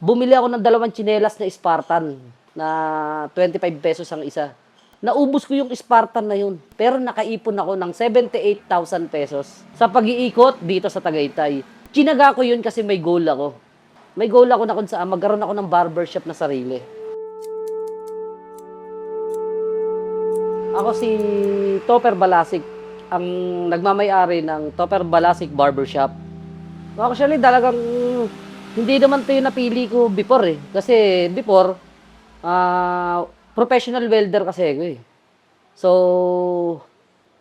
Bumili ako ng dalawang tsinelas na Spartan na 25 pesos ang isa. Naubos ko yung Spartan na yun. Pero nakaipon ako ng 78,000 pesos sa pag-iikot dito sa Tagaytay. Tsinaga ko yun kasi may goal ako. May goal ako na kung saan magkaroon ako ng barbershop na sarili. Ako si Topper Balasik, ang nagmamay-ari ng Topper Balasik Barbershop. Actually, talagang hindi naman ito yung napili ko before eh. Kasi before, professional welder kasi ako eh. So,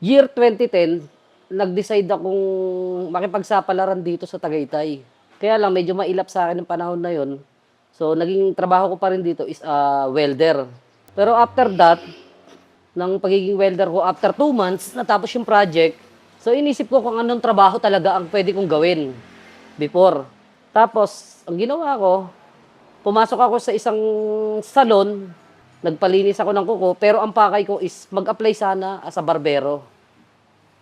year 2010, nag-decide akong makipagsapalaran dito sa Tagaytay. Kaya lang, medyo mailap sa akin ng panahon na yon. So, naging trabaho ko pa rin dito is welder. Pero after that, ng pagiging welder ko, after 2 months, natapos yung project. So, inisip ko kung anong trabaho talaga ang pwede kong gawin before. Tapos, ang ginawa ko, pumasok ako sa isang salon, nagpalinis ako ng kuko, pero ang pakay ko is mag-apply sana as a barbero.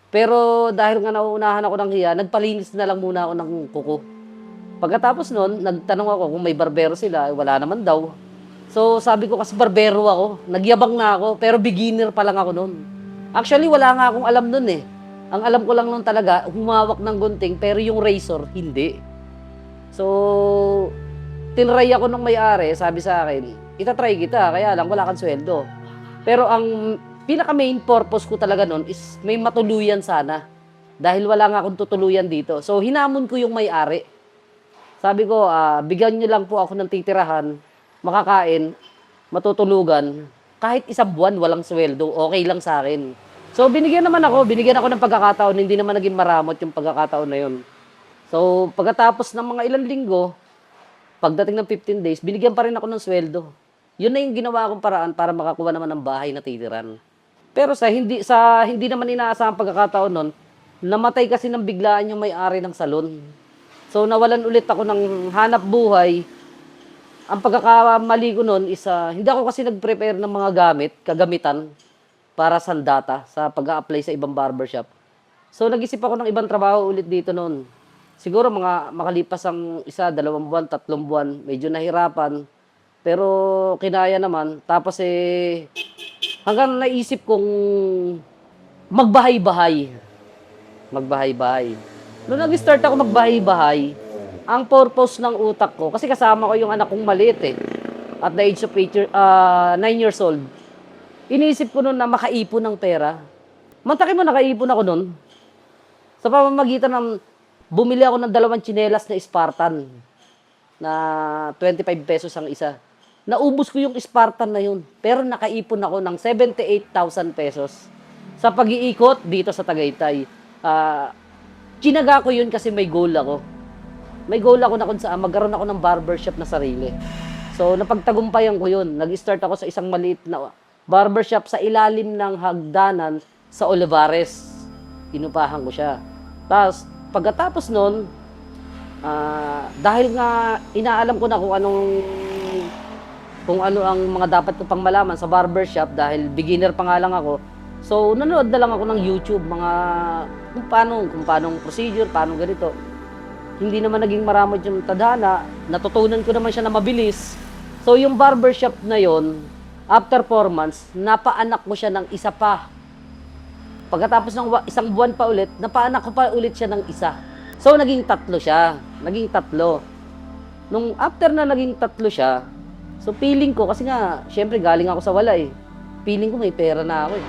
Pero dahil nga nauunahan ako ng hiya, nagpalinis na lang muna ako ng kuko. Pagkatapos nun, nagtanong ako kung may barbero sila, wala naman daw. So sabi ko kasi barbero ako, nagyabang na ako, pero beginner pa lang ako nun. Actually, wala nga akong alam nun eh. Ang alam ko lang nun talaga, humawak ng gunting, pero yung razor, hindi. So, tinry ako nung may-ari, sabi sa akin, itatry kita, kaya lang wala kang sweldo. Pero ang pinaka main purpose ko talaga nun is may matuluyan sana. Dahil wala nga akong tutuluyan dito. So, hinamon ko yung may-ari. Sabi ko, bigyan niyo lang po ako ng titirahan, makakain, matutulugan. Kahit isang buwan, walang sweldo, okay lang sa akin. So, binigyan ako ng pagkakataon, hindi naman naging maramot yung pagkakataon na yun. So, pagkatapos ng mga ilang linggo, pagdating ng 15 days, binigyan pa rin ako ng sweldo. Yun na yung ginawa kong paraan para makakuha naman ng bahay na titiran. Pero sa hindi naman inaasahang pagkakataon nun, namatay kasi ng biglaan yung may-ari ng salon. So, nawalan ulit ako ng hanap buhay. Ang pagkakamali ko nun is, hindi ako kasi nag-prepare ng mga kagamitan para sa data sa pag-a-apply sa ibang barbershop. So, nag-isip ako ng ibang trabaho ulit dito noon. Siguro mga makalipas ang 1, 2 buwan, 3 buwan, medyo nahirapan. Pero kinaya naman. Tapos hanggang naisip kong magbahay-bahay. Magbahay-bahay. Noong nag-start ako magbahay-bahay, ang purpose ng utak ko, kasi kasama ko yung anak kong maliit eh, at the age of 9 years old, iniisip ko noon na makaipon ng pera. Mantakin mo, nakaipon ako noon. Sa pamamagitan ng bumili ako ng dalawang tsinelas na Spartan na 25 pesos ang isa. Naubos ko yung Spartan na yun. Pero nakaipon ako ng 78,000 pesos sa pag-iikot dito sa Tagaytay. Tsinaga ko yun kasi may goal ako. May goal ako na kung saan magkaroon ako ng barbershop na sarili. So, napagtagumpayan ko yun. Nag-start ako sa isang maliit na barbershop sa ilalim ng hagdanan sa Olivares. Inupahan ko siya. Tapos, pagkatapos nun, dahil nga inaalam ko na kung ano ang mga dapat ko pang malaman sa barbershop dahil beginner pa nga lang ako. So, nanood na lang ako ng YouTube, kung paano procedure, paano ganito. Hindi naman naging maramot yung tadhana, natutunan ko naman siya na mabilis. So, yung barbershop na yon, after 4 months, napaanak ko siya ng isa pa. Pagkatapos ng 1 buwan pa ulit, napaanak ko pa ulit siya ng isa. So, naging 3 siya. Naging 3. Nung after na naging 3 siya, so feeling ko, kasi nga, syempre galing ako sa wala eh. Feeling ko may pera na ako eh.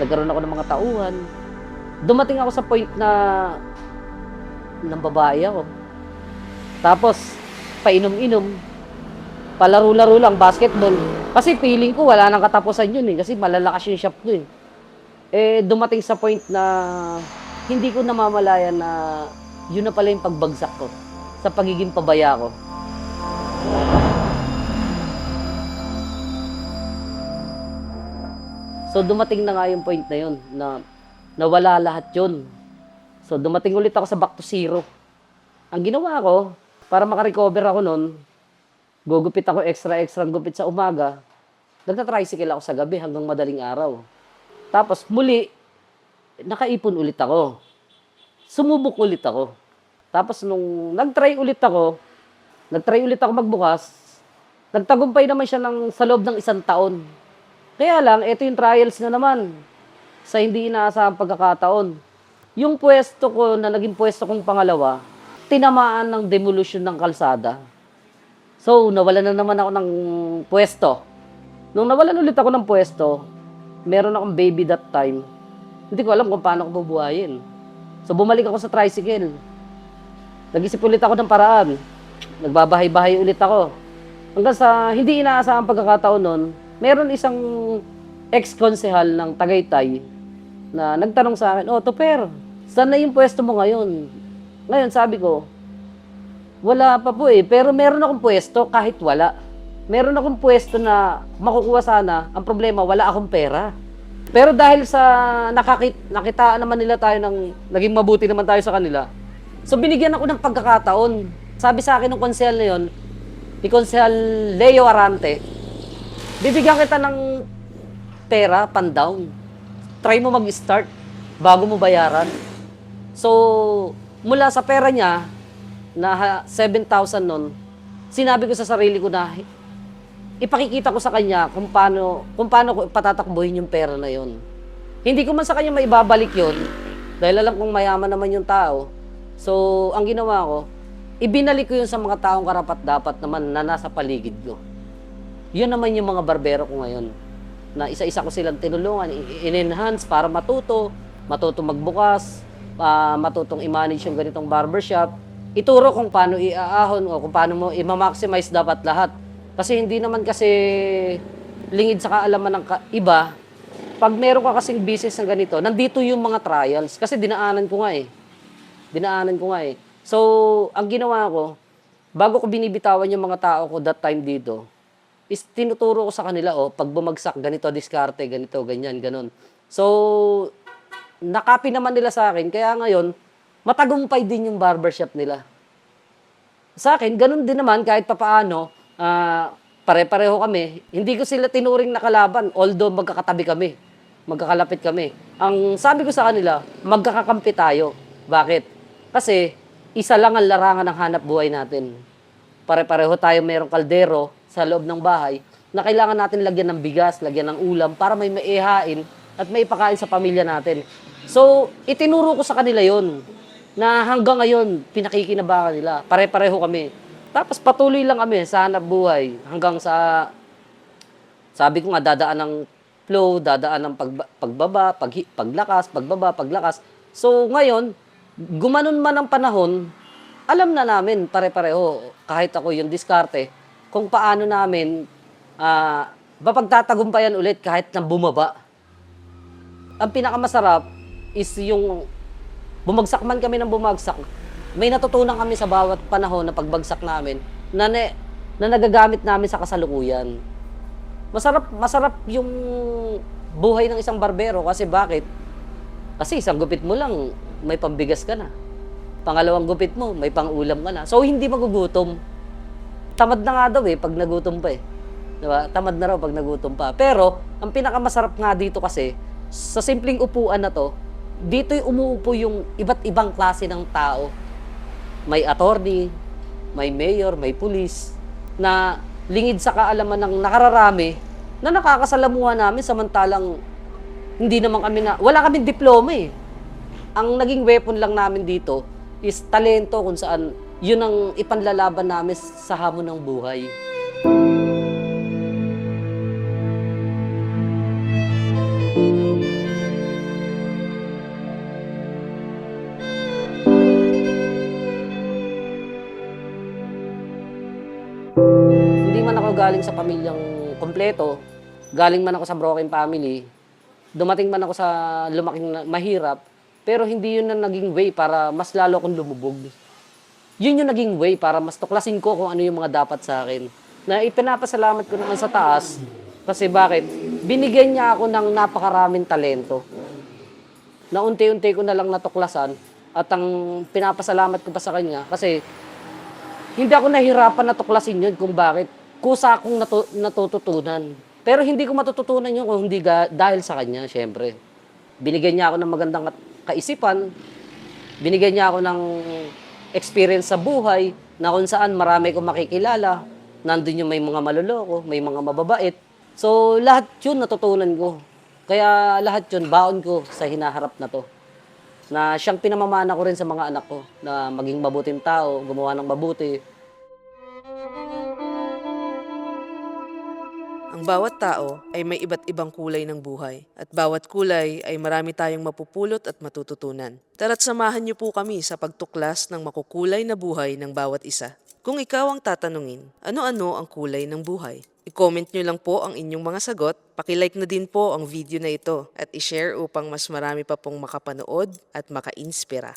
Nagkaroon ako ng mga tauhan. Dumating ako sa point na ng babae ako. Tapos, painom-inom. Palaro-laro lang, basketball. Kasi feeling ko wala nang katapusan yun eh. Kasi malalakas yung shop ko eh. Dumating sa point na hindi ko namamalayan na yun na pala yung pagbagsak ko sa pagiging pabaya ko. So dumating na nga yung point na yun na nawala lahat yun. So dumating ulit ako sa back to zero. Ang ginawa ko, para makarecover ako nun, gugupit ako extra gupit sa umaga, nagta-tricycle ako sa gabi hanggang madaling araw. Tapos muli, nakaipon ulit ako. Sumubok ulit ako. Tapos nung nag-try ulit ako, Nag-try ulit ako magbukas. Nagtagumpay naman siya sa loob ng 1 taon. Kaya lang, ito yung trials na naman sa hindi inaasahang pagkakataon. Yung pwesto ko na naging pwesto kong pangalawa, tinamaan ng demolition ng kalsada. So, nawalan na naman ako ng pwesto. Nung nawalan ulit ako ng pwesto, meron akong baby that time. Hindi ko alam kung paano ko bubuhayin. So, bumalik ako sa tricycle. Nag-isip ulit ako ng paraan. Nagbabahay-bahay ulit ako. Hanggang sa hindi inaasahang pagkakataon nun, meron isang ex-konsehal ng Tagaytay na nagtanong sa akin, Toper, saan na yung pwesto mo ngayon? Ngayon, sabi ko, wala pa po pero meron akong pwesto kahit wala. Meron akong pwesto na makukuha sana, ang problema, wala akong pera. Pero dahil sa nakitaan naman nila tayo naging mabuti naman tayo sa kanila, so binigyan ako ng pagkakataon. Sabi sa akin ng konsehal na yun, ni Konsehal Leo Arante, bibigyan kita ng pera, pan-down. Try mo mag-start bago mo bayaran. So, mula sa pera niya, na 7,000 nun, sinabi ko sa sarili ko na ipakikita ko sa kanya kung paano ko patatakbuhin yung pera na yon. Hindi ko man sa kanya maibabalik yon dahil alam kong mayaman naman yung tao. So, ang ginawa ko, ibinalik ko yun sa mga taong karapat-dapat naman na nasa paligid ko. Yun naman yung mga barbero ko ngayon. Na isa-isa ko silang tinulungan, in-enhance para matuto magbukas, matutong i-manage yung ganitong barbershop. Ituro kung paano iaahon o kung paano mo i-maximize dapat lahat. Kasi hindi naman kasi lingid sa kaalaman ng iba, pag meron ka kasing business na ganito, nandito yung mga trials. Kasi dinaanan ko nga eh. So, ang ginawa ko, bago ko binibitawan yung mga tao ko that time dito, is tinuturo ko sa kanila, pag bumagsak, ganito, diskarte, ganito, ganyan, ganon. So, nakapi naman nila sa akin, kaya ngayon, matagumpay din yung barbershop nila. Sa akin, ganun din naman, kahit papaano, pare-pareho kami. Hindi ko sila tinuring na kalaban, although magkakalapit kami. Ang sabi ko sa kanila, magkakakampi tayo. Bakit? Kasi, isa lang ang larangan ng hanap buhay natin. Pare-pareho tayo mayroong kaldero sa loob ng bahay na kailangan natin lagyan ng bigas, lagyan ng ulam para may maihain at may ipakain sa pamilya natin. So, itinuro ko sa kanila yon na hanggang ngayon, pinakikinabangan nila. Pare-pareho kami. Tapos patuloy lang kami sa hanap buhay hanggang sa, sabi ko nga, dadaan ng flow, dadaan ng pagbaba, paglakas, pagbaba, paglakas. So, ngayon, gumanon man ang panahon, alam na namin pare-pareho, kahit ako yung diskarte, kung paano namin mapagtatagumpayan ulit kahit na bumaba. Ang pinakamasarap is yung bumagsak man kami ng bumagsak, may natutunan kami sa bawat panahon na pagbagsak namin na nagagamit namin sa kasalukuyan. Masarap yung buhay ng isang barbero kasi bakit? Kasi isang gupit mo lang, may pambigas ka na. Pangalawang gupit mo, may pangulam ka na. So, hindi magugutom. Tamad na nga daw pag nagutom pa Diba? Tamad na raw pag nagutom pa. Pero, ang pinakamasarap nga dito kasi, sa simpleng upuan na to, dito'y umuupo yung iba't ibang klase ng tao. May attorney, may mayor, may pulis, na lingid sa kaalaman ng nakararami, na nakakasalamuha namin samantalang hindi naman wala kaming diploma Ang naging weapon lang namin dito is talento kung saan yun ang ipanlalaban namin sa hamon ng buhay. Hindi man ako galing sa pamilyang kompleto, galing man ako sa broken family, dumating man ako sa lumaking mahirap, pero hindi yun na naging way para mas lalo akong lumubog. Yun yung naging way para mas tuklasin ko kung ano yung mga dapat sa akin. Na ipinapasalamat ko naman sa taas, kasi bakit? Binigyan niya ako ng napakaraming talento. Na unti-unti ko na lang natuklasan, at ang pinapasalamat ko pa sa kanya, kasi hindi ako nahirapan na tuklasin yun kung bakit. Kusa akong natututunan. Pero hindi ko matututunan yun kung hindi dahil sa kanya, syempre. Binigyan niya ako ng magandang kaisipan. Binigyan niya ako ng experience sa buhay na kung saan marami kong makikilala. Nandun yung may mga maloloko, may mga mababait. So, lahat yun natutunan ko. Kaya lahat yun, baon ko sa hinaharap na to. Na siyang pinamamana ko rin sa mga anak ko na maging mabuting tao, gumawa ng mabuti. Ang bawat tao ay may iba't ibang kulay ng buhay at bawat kulay ay marami tayong mapupulot at matututunan. Tara't samahan niyo po kami sa pagtuklas ng makukulay na buhay ng bawat isa. Kung ikaw ang tatanungin, ano-ano ang kulay ng buhay? I-comment nyo lang po ang inyong mga sagot, pakilike na din po ang video na ito at i-share upang mas marami pa pong makapanood at maka-inspira.